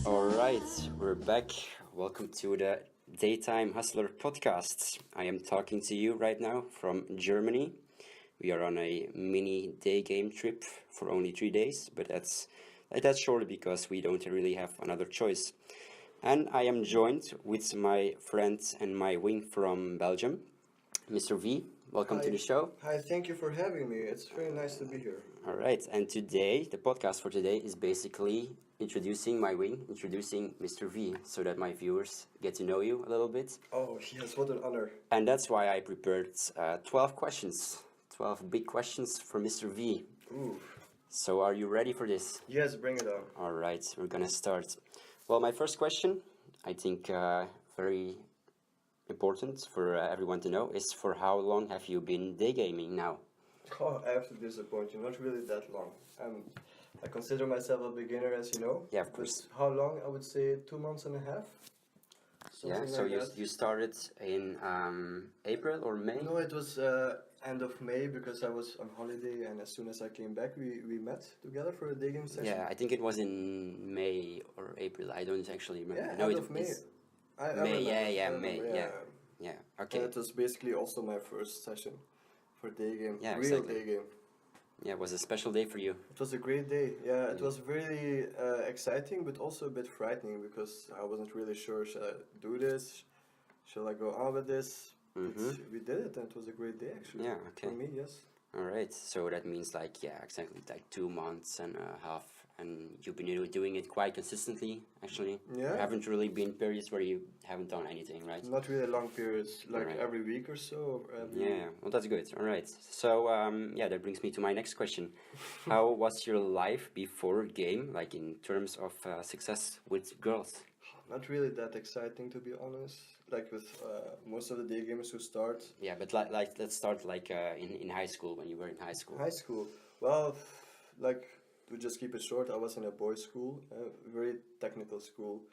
Alright, we're back. Welcome to the Daytime Hustler podcast. I am talking to you right now from Germany. We are on a mini day game trip for only 3 days, but that's short because we don't really have another choice. And I am joined with my friend and my wing from Belgium, Mr. V. Welcome to the show. Hi, thank you for having me. It's very nice to be here. All right, and today, the podcast for today is basically introducing my wing, introducing Mr. V, so that my viewers get to know you a little bit. Oh, yes, what an honor. And that's why I prepared 12 questions, 12 big questions for Mr. V. Ooh. So are you ready for this? Yes, bring it on. All right, we're gonna start. Well, my first question, I think very important for everyone to know, is for how long have you been day gaming now? Oh, I have to disappoint you. Not really that long. I consider myself a beginner, as you know. Yeah, of course. But how long? I would say 2 months and a half. Yeah, so you started in April or May? No, it was end of May because I was on holiday, and as soon as I came back, we met together for a day game session. Yeah, I think it was in May or April. I don't actually remember. Yeah, No, end of May. May, May. Yeah, okay. And it was basically also my first session for day game. Yeah, real exactly. day game. Yeah, it was a special day for you. It was a great day. Yeah, it was really exciting, but also a bit frightening because I wasn't really sure, should I do this? Shall I go on with this? But we did it, and it was a great day actually. Yeah, okay. For me, yes. All right, so that means exactly 2 months and a half, and you've been doing it quite consistently, actually. Yeah. There haven't really been periods where you haven't done anything, right? Not really long periods, like Alright. every week or so. Or Yeah, well, that's good. All right. So, that brings me to my next question. How was your life before game, like in terms of success with girls? Not really that exciting, to be honest. Like with most of the day gamers who start. Yeah, but let's start in high school, when you were in high school. High school. Well, like to just keep it short, I was in a boys' school, a very technical school,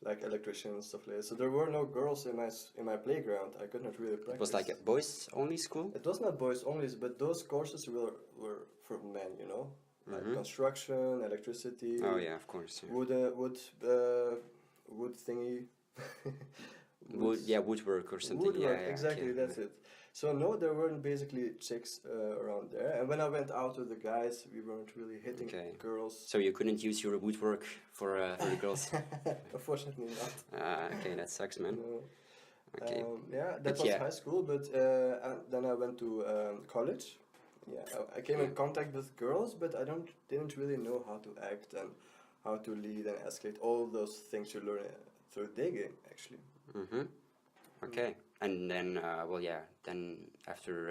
like electrician and stuff like that. So there were no girls in my playground. I could not really practice. It was like a boys only school? It was not boys only, but those courses were for men, you know, like construction, electricity. Oh yeah, of course. Yeah. Wood thingy. Woodwork or something. Woodwork, yeah, exactly, okay. that's it. So no, there weren't basically chicks around there. And when I went out with the guys, we weren't really hitting girls. So you couldn't use your woodwork for the girls? Unfortunately not. Okay, that sucks, man. No. Okay. That was high school, but then I went to college. Yeah, I came in contact with girls, but I didn't really know how to act and how to lead and escalate. All those things you learn through day game, actually. Okay, and then then after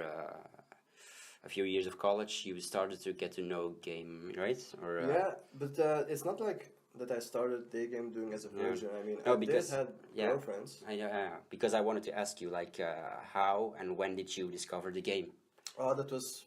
a few years of college, you started to get to know game, right? Or yeah, but it's not like that I started day game doing as a virgin. I mean, No, I because- did had girlfriends. Because I wanted to ask you, how and when did you discover the game? Oh, that was,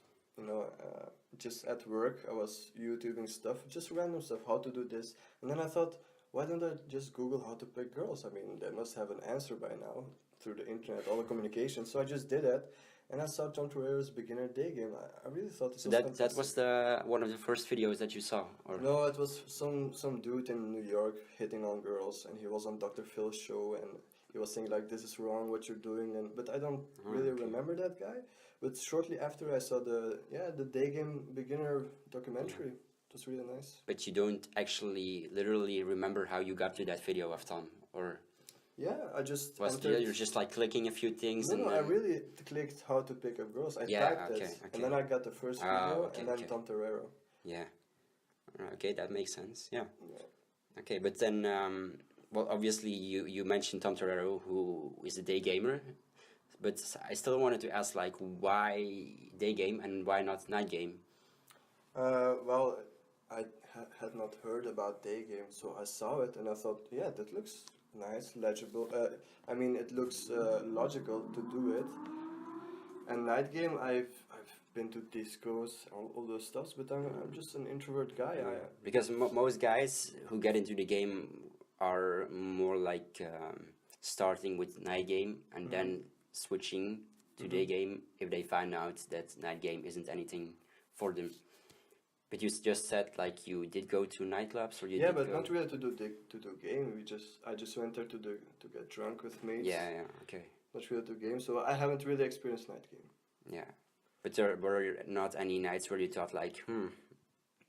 just at work. I was YouTubing stuff, just random stuff, how to do this. And then I thought, why don't I just Google how to pick girls? I mean, they must have an answer by now through the internet, all the communication. So I just did that, and I saw Tom Torreira's beginner day game. I really thought this was fantastic. That was one of the first videos that you saw, or No, it was some dude in New York hitting on girls, and he was on Dr. Phil's show, and he was saying like, this is wrong what you're doing, but I don't really remember that guy. But shortly after I saw the day game beginner documentary. It was really nice. But you don't actually literally remember how you got to that video of Tom, or Yeah, I just you're just like clicking a few things? No, I really clicked how to pick up girls. I typed it, and then I got the first video, and then Tom Torreira. Yeah. Okay, that makes sense. Yeah. Okay, but then, well, obviously you mentioned Tom Torreira, who is a day gamer, but I still wanted to ask, like, why day game and why not night game? Well, I had not heard about day game, so I saw it and I thought, yeah, that looks nice, legible. I mean, it looks logical to do it. And night game, I've been to discos, all those stuffs, but I'm just an introvert guy. Because most guys who get into the game are more like starting with night game and then switching to day game if they find out that night game isn't anything for them. But you just said like you did go to nightclubs, or you Yeah, did but go. not really to do game. I just went there to get drunk with mates. Yeah, okay. Not really to game. So I haven't really experienced night game. Yeah, but there were not any nights where you thought like,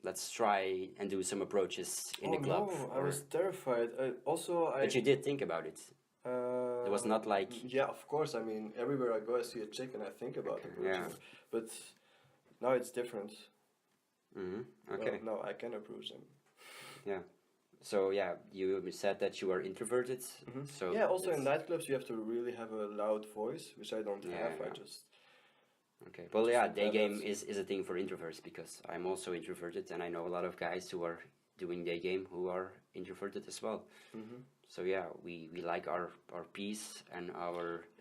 let's try and do some approaches in the club. No, I was terrified. But you did think about it. It was not like. Yeah, of course. I mean, everywhere I go, I see a chick and I think about approaching Yeah. her. But now it's different. Okay. Now I can approach them. Yeah. So yeah, you said that you are introverted. So Yeah, also in that's- nightclubs you have to really have a loud voice, which I don't have. I yeah. just Okay. Well, yeah, day have game that. is a thing for introverts because I'm also introverted, and I know a lot of guys who are doing day game who are introverted as well. So yeah, we like our peace and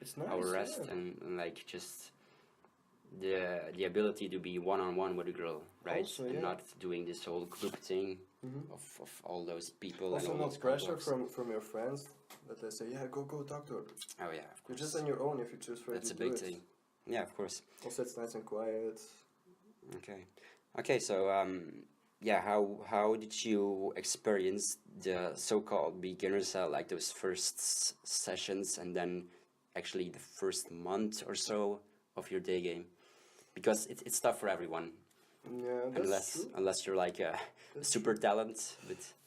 it's nice. our rest yeah. and like just the ability to be one on one with a girl, right? Also, and yeah. not doing this whole group thing of all those people Also, and all no those pressure complex. from your friends that they say, yeah, go talk to her. Oh yeah, of You're course. just on your own if you choose for That's to a do big it. thing. Yeah, of course. Also, it's nice and quiet. Okay. So yeah, how did you experience the so-called beginner cell, like those first sessions, and then actually the first month or so of your day game? Because it's tough for everyone, Yeah, that's true. unless you're like a super talent.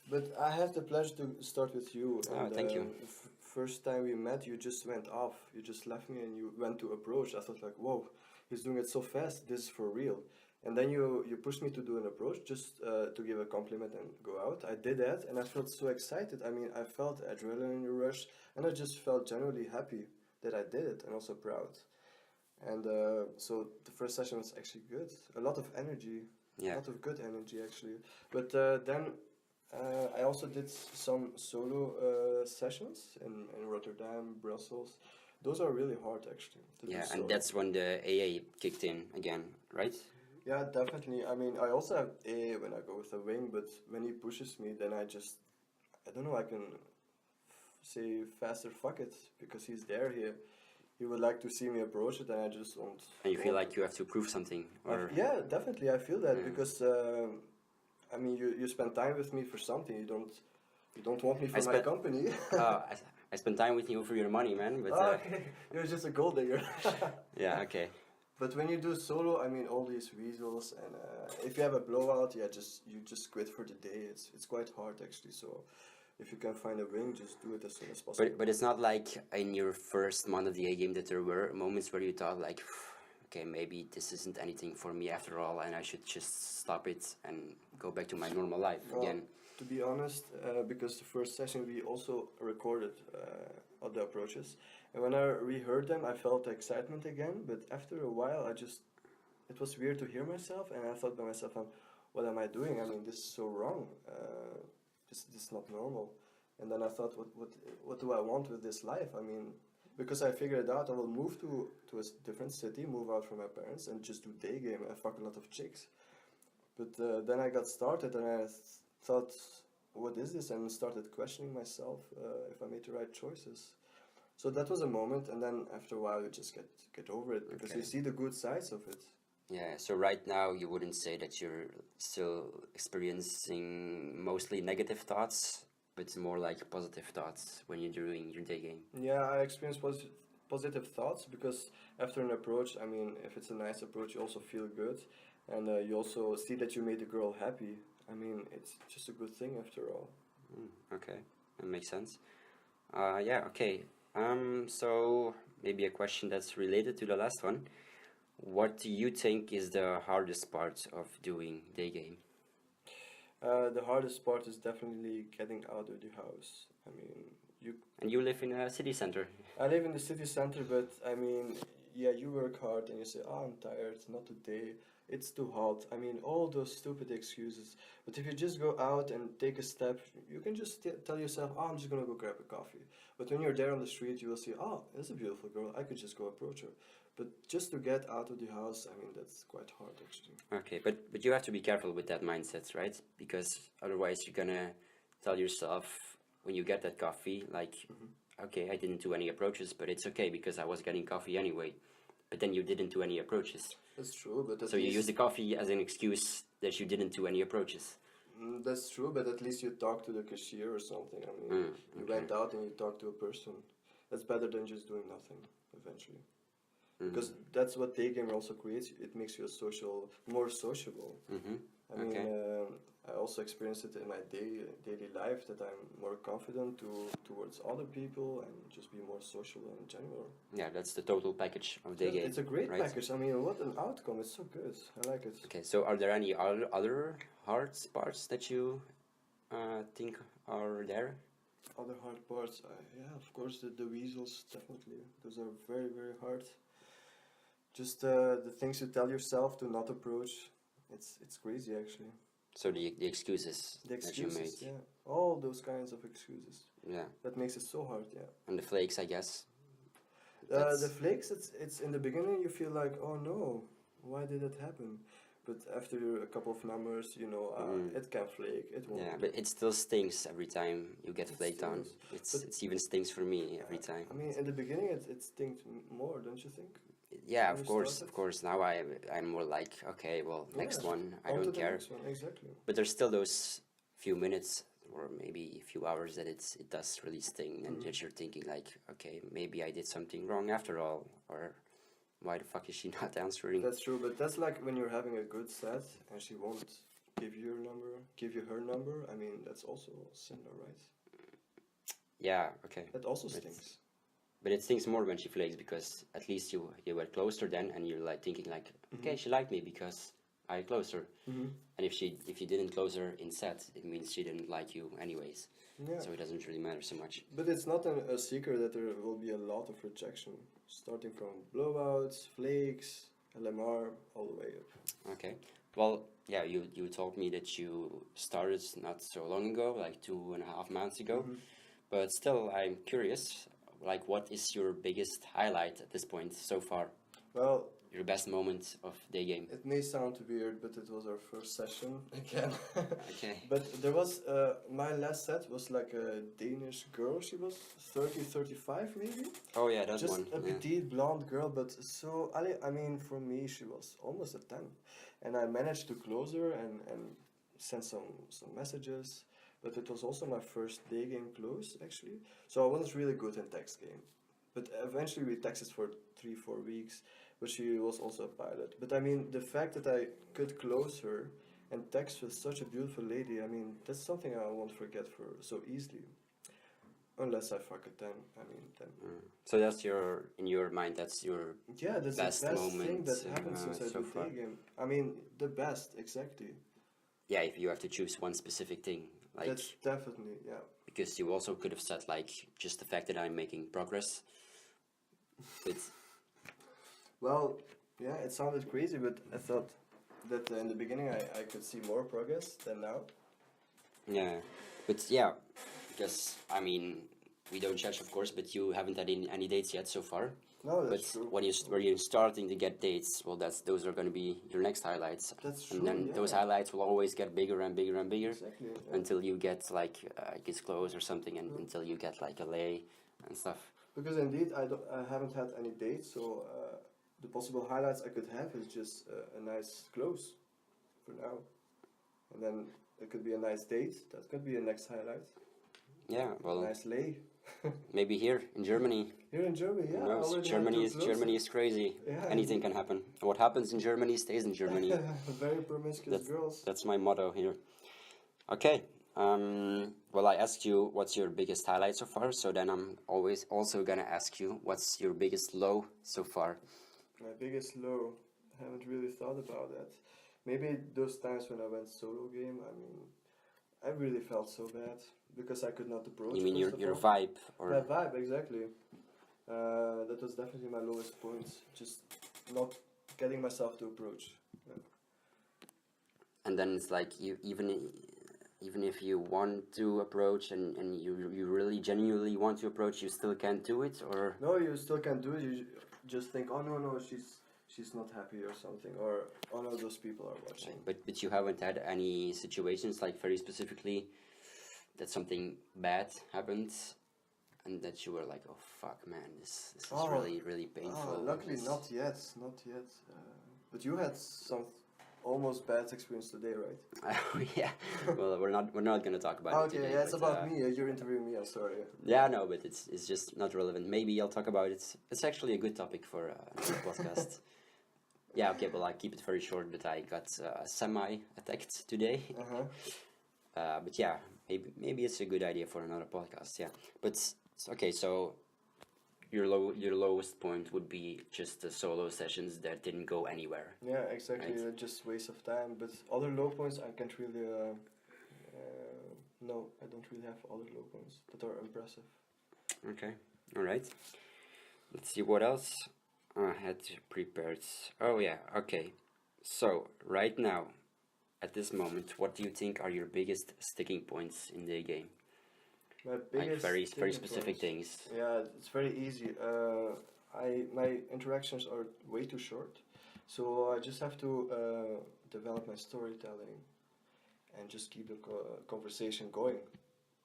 But I had the pleasure to start with you. Oh, And, thank you. First time we met, you just went off. You just left me and you went to approach. I thought like, whoa, he's doing it so fast. This is for real. And then you pushed me to do an approach just to give a compliment and go out. I did that and I felt so excited. I mean, I felt adrenaline rush and I just felt genuinely happy that I did it and also proud. And so the first session was actually good. A lot of energy. Yeah. A lot of good energy actually. But then I also did some solo sessions in Rotterdam, Brussels. Those are really hard actually. To do Yeah, solo. and that's when the AA kicked in again, right? Yeah, definitely. I mean, I also have A when I go with a wing, but when he pushes me, then I don't know, I can say faster fuck it, because he's there here. He would like to see me approach it, and I just don't. And you feel like you have to prove something, or Yeah, definitely. I feel that because I mean, you spend time with me for something. You don't want me for my spent- company. I spend time with you for your money, man. But Okay, you're just a gold digger. yeah, okay. But when you do solo, I mean, all these weasels, and if you have a blowout, you just quit for the day. It's quite hard actually. So if you can find a wing, just do it as soon as possible. But it's not like in your first month of the A game that there were moments where you thought like, okay, maybe this isn't anything for me after all, and I should just stop it and go back to my normal life again. To be honest, because the first session we also recorded all the approaches, and when I reheard them, I felt the excitement again. But after a while, it was weird to hear myself, and I thought by myself, what am I doing? I mean, this is so wrong. This is not normal. And then I thought, what do I want with this life? I mean, because I figured out I will move to a different city, move out from my parents, and just do day game and fuck a lot of chicks. But then I got started and I thought, what is this? And started questioning myself if I made the right choices. So that was a moment, and then after a while you just get over it because you see the good sides of it. Yeah, so right now you wouldn't say that you're still experiencing mostly negative thoughts, but more like positive thoughts when you're doing your day game. Yeah, I experience positive thoughts because after an approach, I mean, if it's a nice approach, you also feel good, and you also see that you made the girl happy. I mean, it's just a good thing after all. Okay, that makes sense. Yeah, okay. So maybe a question that's related to the last one. What do you think is the hardest part of doing day game? The hardest part is definitely getting out of the house. I mean, And you live in a city center. I live in the city center, but I mean, yeah, you work hard and you say, oh, I'm tired, not today, it's too hot. I mean, all those stupid excuses. But if you just go out and take a step, you can just tell yourself, oh, I'm just gonna go grab a coffee. But when you're there on the street, you will see, oh, that's a beautiful girl, I could just go approach her. But just to get out of the house, I mean, that's quite hard actually. Okay, but you have to be careful with that mindset, right? Because otherwise you're gonna tell yourself when you get that coffee, like, okay, I didn't do any approaches, but it's okay because I was getting coffee anyway. But then you didn't do any approaches. That's true, but at So you least use the coffee as an excuse that you didn't do any approaches. That's true, but at least you talked to the cashier or something. I mean, you okay. went out and you talked to a person. That's better than just doing nothing eventually. Because that's what day game also creates. It makes you more sociable. I mean, I also experienced it in my daily life that I'm more confident towards other people and just be more social in general. Yeah, that's the total package of day game. It's a great right? package. I mean, what an outcome! It's so good. I like it. Okay, so are there any other hard parts that you think are there? Other hard parts, yeah, of course, the weasels, definitely. Those are very, very hard. Just the things you tell yourself to not approach, it's crazy actually. So the excuses, The that you excuses, made. yeah, all those kinds of excuses. Yeah. That makes it so hard, yeah. And the flakes, I guess. The flakes, it's in the beginning you feel like, oh no, why did it happen? But after a couple of numbers, you know, it can flake, it won't. Yeah, but it still stings every time you get flaked on. But It's even stings for me every time. I mean, in the beginning it stinks more, don't you think? Yeah, when of you course, started? of course. Now I'm more like, okay, well, next Yeah, one, I on to don't the care. next one, exactly. But there's still those few minutes or maybe a few hours that it does really sting, and that you're thinking like, okay, maybe I did something wrong after all, or why the fuck is she not answering? That's true, but that's like when you're having a good set and she won't give you her number. I mean, that's also similar, right? Yeah, okay. That also But- stinks. But it stings more when she flakes because at least you were closer then, and you're like thinking like, okay, she liked me because I closed her. And if you didn't close her in set, it means she didn't like you anyways. Yeah. So it doesn't really matter so much. But it's not a secret that there will be a lot of rejection, starting from blowouts, flakes, LMR, all the way up. Okay. Well, yeah, you told me that you started not so long ago, like 2.5 months ago. But still, I'm curious, like, what is your biggest highlight at this point so far? Well, Your best moment of day game? it may sound weird, but it was our first session again. Okay. But there was, my last set was like a Danish girl. She was 30, 35 maybe. Oh yeah, that Just one. a Yeah. petite blonde girl, but so, I mean, for me, she was almost a 10. And I managed to close her and send some messages. But it was also my first day game close, actually. So I wasn't really good in text game. But eventually we texted for 3-4 weeks. But she was also a pilot. But I mean, the fact that I could close her and text with such a beautiful lady, I mean, that's something I won't forget for so easily. Unless I fuck a 10, I mean, then. So that's in your mind, that's your Yeah, that's best the best moment, thing that happened since I so did far. day game. I mean, the best, exactly. Yeah, if you have to choose one specific thing, like, That's definitely, yeah. because you also could have said like just the fact that I'm making progress. But Well, yeah, it sounded crazy, but I thought that in the beginning I could see more progress than now. yeah, because I mean we don't judge, of course, but you haven't had any dates yet so far. No, But that's true. when you're starting to get dates, well, those are going to be your next highlights. That's And true, then yeah. those highlights will always get bigger and bigger and bigger Exactly. Yeah. until you get like kiss close or something, and until you get like a lay and stuff. Because indeed, I haven't had any dates, so the possible highlights I could have is just a nice close for now. And then it could be a nice date, that could be a next highlight. Yeah, well, Nice lay. maybe here in Germany. Here in Germany, yeah. Who I knows? already had Germany two is closes. crazy. Yeah, Anything can happen. What happens in Germany stays in Germany. Very promiscuous girls. That's my motto here. Okay. Well, I asked you what's your biggest highlight so far, so then I'm always also gonna ask you what's your biggest low so far. My biggest low, I haven't really thought about that. Maybe those times when I went solo game, I mean, I really felt so bad because I could not approach. You mean first of your all. vibe, My or vibe, exactly. That was definitely my lowest point. Just not getting myself to approach. Yeah. and then it's like you even if you want to approach and you really genuinely want to approach, you still can't do it, or No, you still can do it. You just think, oh no, she's not happy or something, or oh no, those people are watching. but you haven't had any situations like very specifically that something bad happened. and that you were like, oh fuck, man, this is Oh, really really painful. luckily This- not yet, not yet. But you had some almost bad experience today, right? Yeah. Well, we're not gonna talk about it Okay, today. yeah, it's but, about me. You're interviewing me. I'm sorry. Yeah, no, but it's just not relevant. Maybe I'll talk about it. It's actually a good topic for another podcast. Yeah, okay, well, I keep it very short, but I got semi-attacked today. Uh-huh. But yeah, maybe it's a good idea for another podcast, yeah. But, okay, so your lowest point would be just the solo sessions that didn't go anywhere. Yeah, exactly. Right. Just waste of time. But other low points, I can't really. No, I don't really have other low points that are impressive. Okay, all right. Let's see what else I had prepared. Oh yeah, okay. So, right now, at this moment, what do you think are your biggest sticking points in the game? My Like biggest very sticking specific points. things. Yeah, it's very easy. My interactions are way too short, so I just have to develop my storytelling and just keep the conversation going,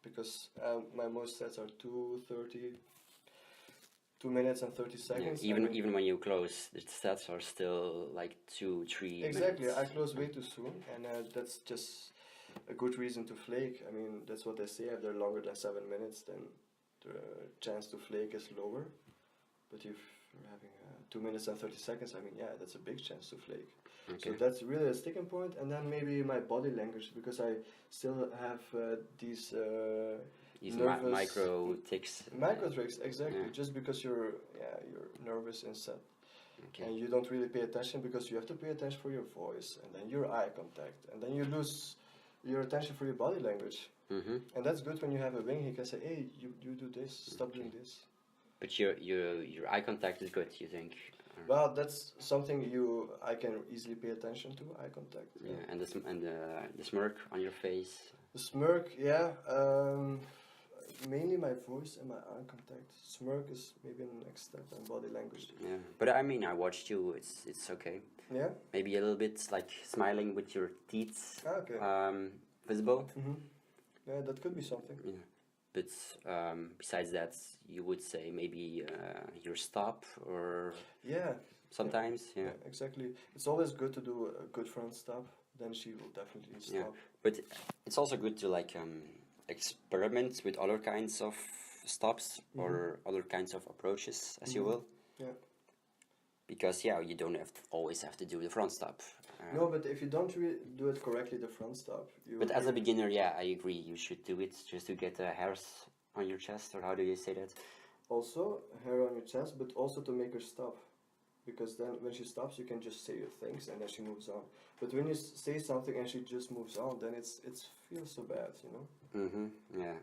because my most sets are 2 minutes and 30 Yeah, seconds. I even mean, even when you close, the stats are still like 2-3 exactly, minutes. I close way too soon, and that's just a good reason to flake. I mean, that's what they say. If they're longer than 7 minutes, then the chance to flake is lower. But if you're having 2 minutes and 30 seconds, I mean, yeah, that's a big chance to flake. Okay. So that's really a sticking point. And then maybe my body language, because I still have these These nervous micro ticks. micro tricks. Exactly, Yeah. just because you're nervous and sad. Okay. And you don't really pay attention, because you have to pay attention for your voice, and then your eye contact, and then you lose your attention for your body language. Mm-hmm. And that's good when you have a wing. He can say, "Hey, you do this. Stop doing this." But your eye contact is good, you think? Well, that's something I can easily pay attention to. Eye contact. Yeah, and the smirk on your face. The smirk, yeah. Mainly my voice and my eye contact. Smirk is maybe the next step, and body language. Yeah, but I mean, I watched you. It's okay. Yeah. Maybe a little bit like smiling with your teeth Okay. visible. Yeah, that could be something. Yeah. But besides that, you would say maybe your stop or Yeah. sometimes, yeah. Exactly. It's always good to do a good front stop. Then she will definitely stop. Yeah. But it's also good to like experiment with other kinds of stops or other kinds of approaches, as you will. Yeah. Because yeah, you don't always have to do the front stop. No, but if you don't really do it correctly, the front stop. But as a beginner, yeah, I agree. You should do it just to get the hairs on your chest, or how do you say that? Also, hair on your chest, but also to make her stop. Because then when she stops, you can just say your things and then she moves on. But when you say something and she just moves on, then it feels so bad, you know? Mm-hmm, yeah.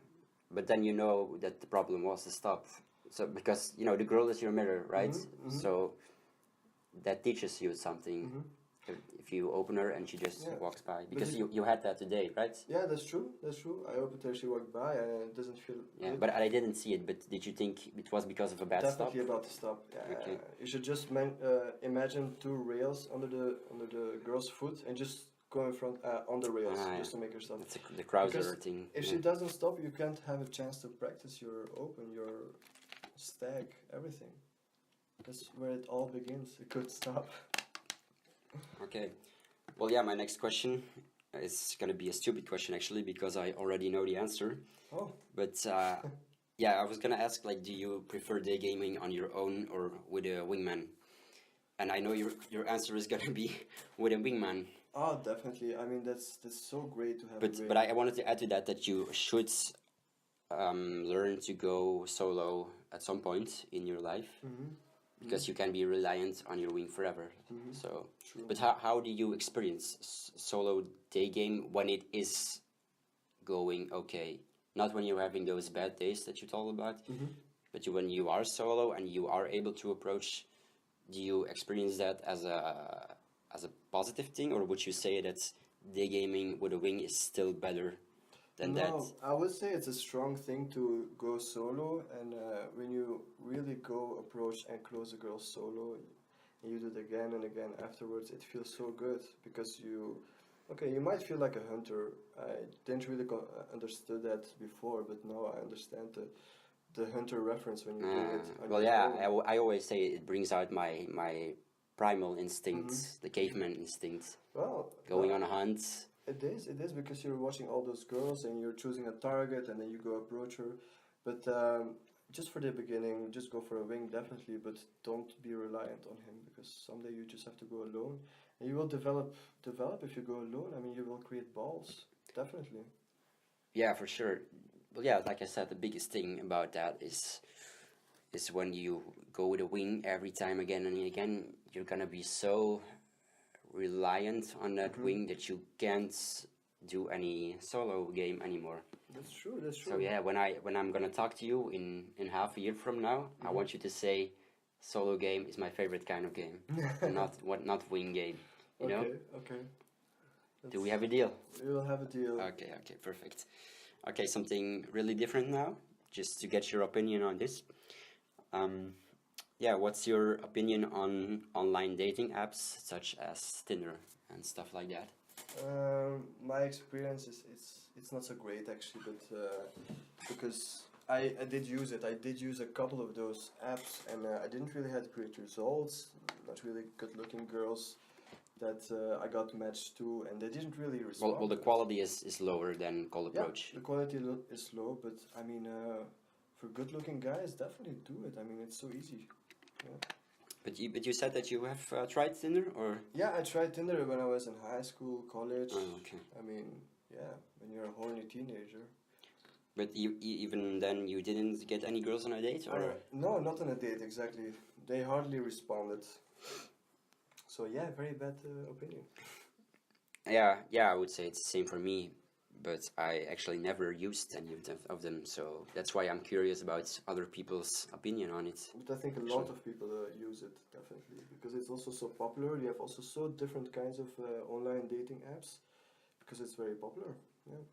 But then you know that the problem was the stop. So, because, you know, the girl is your mirror, right? So that teaches you something. If you open her and she just walks by. Because you had that today, right? Yeah, that's true. That's true. I opened her, she walked by, and it doesn't feel Yeah, good. but I didn't see it. But did you think it was because of a bad Definitely stop? about the stop. Yeah, Okay. you should just imagine two rails under the girl's foot and just go in front on the rails just to make her stop. That's the Krauser Because thing. if she doesn't stop, you can't have a chance to practice your open, your stag, everything. That's where it all begins. A good stop. Okay. Well, yeah, my next question is going to be a stupid question, actually, because I already know the answer. Oh. But, yeah, I was going to ask, like, do you prefer day gaming on your own or with a wingman? And I know your answer is going to be with a wingman. Oh, definitely. I mean, that's so great to have. But I wanted to add to that you should learn to go solo at some point in your life. Because you can be reliant on your wing forever. So, True. but how do you experience solo day game when it is going okay? Not when you're having those bad days that you told about, but when you are solo and you are able to approach. Do you experience that as a positive thing, or would you say that day gaming with a wing is still better than that? No, I would say it's a strong thing to go solo, and when you really go approach and close a girl solo, and you do it again and again afterwards, it feels so good because you might feel like a hunter. I didn't really understood that before, but now I understand the hunter reference when you do it on well, your yeah, own. I always say it brings out my primal instincts, the caveman instincts, going Well, on a hunt. it is because you're watching all those girls and you're choosing a target and then you go approach her. But just for the beginning, just go for a wing definitely, but don't be reliant on him because someday you just have to go alone, and you will develop if you go alone. I mean, you will create balls definitely. Yeah, for sure. Well, yeah, like I said, the biggest thing about that is when you go with a wing every time again and again, you're gonna be so reliant on that wing that you can't do any solo game anymore. That's true. That's So true. yeah, when I'm gonna talk to you in half a year from now, I want you to say solo game is my favorite kind of game, and not wing game. You know? Okay. Okay. Do we have a deal? We will have a deal. Okay, okay, perfect. Okay, something really different now, just to get your opinion on this. Um, yeah, what's your opinion on online dating apps such as Tinder and stuff like that? My experience is it's not so great actually, but because I did use it. I did use a couple of those apps, and I didn't really have great results. Not really good-looking girls that I got matched to, and they didn't really respond. Well, the quality is lower than Cold Approach. Yeah, the quality is low, but I mean, for good-looking guys, definitely do it. I mean, it's so easy. Yeah. But you said that you have tried Tinder, or? Yeah, I tried Tinder when I was in high school, college. Oh, okay. I mean, yeah, when you're a horny teenager. But even then, you didn't get any girls on a date, or? No, not on a date, exactly. They hardly responded. So yeah, very bad opinion. Yeah, I would say it's the same for me. But I actually never used any of them, so that's why I'm curious about other people's opinion on it. But I think a lot of people use it, definitely, because it's also so popular. You have also so different kinds of online dating apps, because it's very popular. Yeah.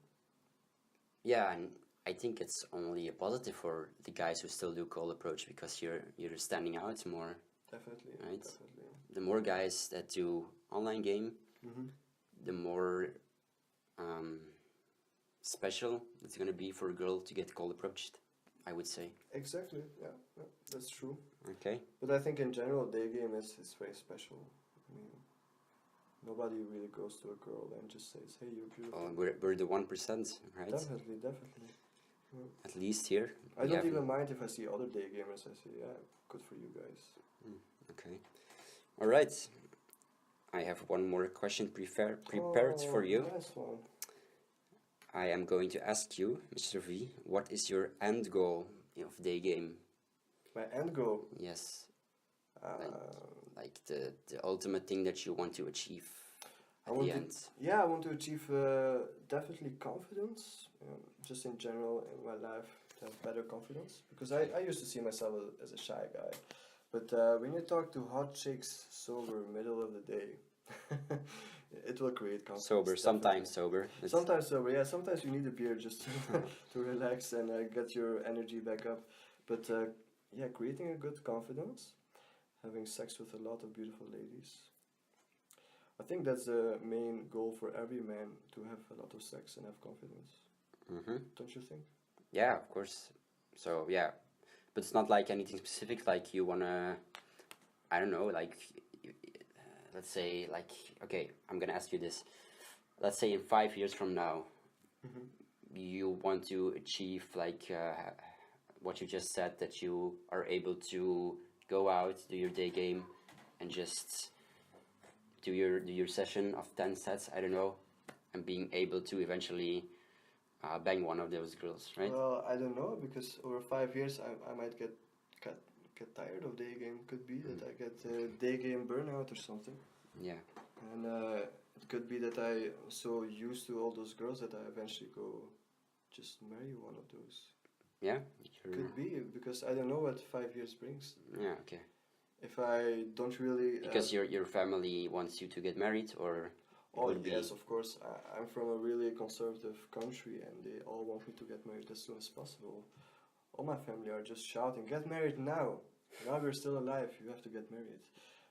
Yeah, and I think it's only a positive for the guys who still do Cold Approach because you're standing out more. Definitely. Right? Definitely. The more guys that do online game, the more special it's gonna be for a girl to get Cold Approached, I would say. Exactly. Yeah, yeah, that's true. Okay. But I think in general, day game is very special. I mean, nobody really goes to a girl and just says, "Hey, you're beautiful." We're the 1%, right? Definitely, definitely. Yeah. At least here. I don't even mind if I see other day gamers. I say, yeah, good for you guys. Okay. All right. I have one more question prepared for you. Nice one. I am going to ask you, Mr. V, what is your end goal of day game? My end goal. Yes. Like the ultimate thing that you want to achieve at the end. Yeah, I want to achieve definitely confidence, just in general in my life, to have better confidence. Because I used to see myself as a shy guy. But when you talk to hot chicks sober, middle of the day, it will create confidence. Sober, sometimes sober. Sometimes sober, yeah. Sometimes you need a beer just to relax and get your energy back up. But yeah, creating a good confidence, having sex with a lot of beautiful ladies. I think that's the main goal for every man, to have a lot of sex and have confidence. Don't you think? Yeah, of course. So yeah, but it's not like anything specific. Like you wanna, I don't know, like let's say, like, okay, I'm gonna ask you this. Let's say in 5 years from now, you want to achieve like what you just said, that you are able to go out, do your day game, and just do your session of 10 sets, I don't know, and being able to eventually bang one of those girls, right? Well, I don't know, because over 5 years I might get tired of day game. Could be that I get day game burnout or something. Yeah. And it could be that I'm so used to all those girls that I eventually go just marry one of those. Yeah? Could be, because I don't know what 5 years brings. Yeah, okay. If I don't really... Because your family wants you to get married, or... Oh, yes, of course. I'm from a really conservative country, and they all want me to get married as soon as possible. All my family are just shouting, "Get married now! Now we're still alive, you have to get married."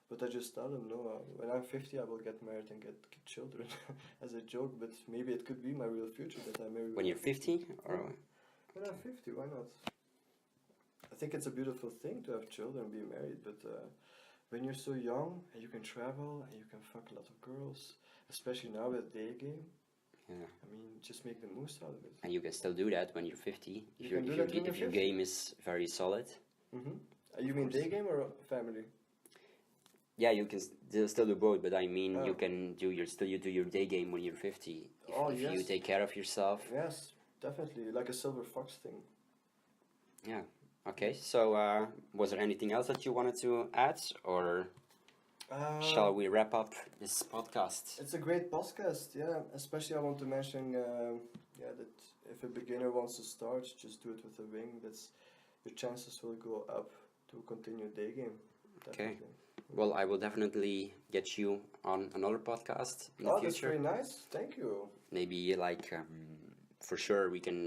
But I just tell them, no, when I'm 50 I will get married and get children, as a joke, but maybe it could be my real future that I marry... When you're 50? Or... When I'm 50, why not? think it's a beautiful thing to have children, be married, but when you're so young and you can travel and you can fuck a lot of girls, especially now with day game, Yeah. I mean, just make the most out of it. And you can still do that when you're 50. You can do that when you're if your 50. game is very solid. You mean day game or family? Yeah, you can still do both, but I mean, Oh. you can do you do your day game when you're 50. If you Yes. take care of yourself. Yes, definitely, like a silver fox thing. Yeah. Okay. So, was there anything else that you wanted to add, or shall we wrap up this podcast? It's a great podcast, yeah. Especially I want to mention, that if a beginner wants to start, just do it with a wing. That's your chances will go up to continue day game. Okay. Definitely. Well, I will definitely get you on another podcast in the Oh, that's future. very nice. Thank you. Maybe like for sure we can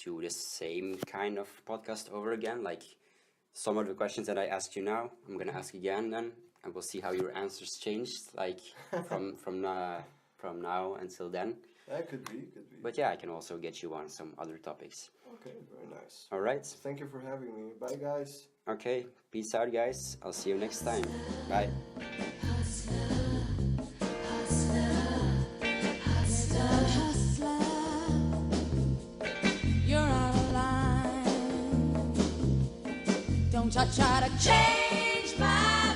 do the same kind of podcast over again. Like some of the questions that I asked you now, I'm gonna ask again then, and we'll see how your answers changed. Like from now until then. That could be. But yeah, I can also get you on some other topics. Okay, very nice. All right. Thank you for having me. Bye, guys. Okay. Peace out, guys. I'll see you next time. Bye. You're out of line. Don't try to change my